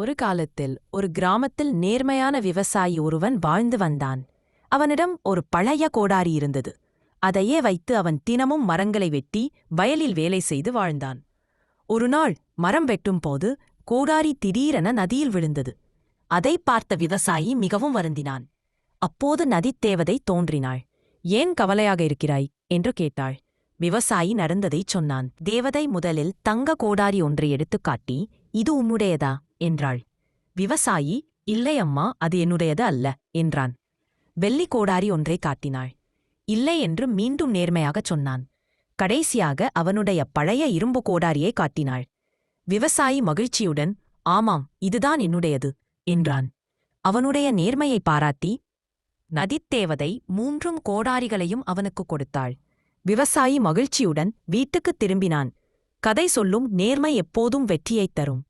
ஒரு காலத்தில் ஒரு கிராமத்தில் நேர்மையான விவசாயி ஒருவன் வாழ்ந்து வந்தான். அவனிடம் ஒரு பழைய கோடாரி இருந்தது. அதையே வைத்து அவன் தினமும் மரங்களை வெட்டி வயலில் வேலை செய்து வாழ்ந்தான். ஒருநாள் மரம் வெட்டும்போது கோடாரி திடீரென நதியில் விழுந்தது. அதைப் பார்த்த விவசாயி மிகவும் வருந்தினான். அப்போது நதித்தேவதை தோன்றினாள். ஏன் கவலையாக இருக்கிறாய் என்று கேட்டாள். விவசாயி நடந்ததைச் சொன்னான். தேவதை முதலில் தங்க கோடாரி ஒன்றை எடுத்துக் காட்டி, இது உம்முடையதா என்றாள். விவசாயி, இல்லை அம்மா, அது என்னுடையது அல்ல என்றான். வெள்ளி கோடாரி ஒன்றை காட்டினாள். இல்லை என்று மீண்டும் நேர்மையாகச் சொன்னான். கடைசியாக அவனுடைய பழைய இரும்பு கோடாரியை காட்டினாள். விவசாயி மகிழ்ச்சியுடன், ஆமாம், இதுதான் என்னுடையது என்றான். அவனுடைய நேர்மையை பாராட்டி நதித்தேவதை 3 கோடாரிகளையும் அவனுக்குக் கொடுத்தாள். விவசாயி மகிழ்ச்சியுடன் வீட்டுக்குத் திரும்பினான். கதை சொல்லும் நேர்மை எப்போதும் வெற்றியைத் தரும்.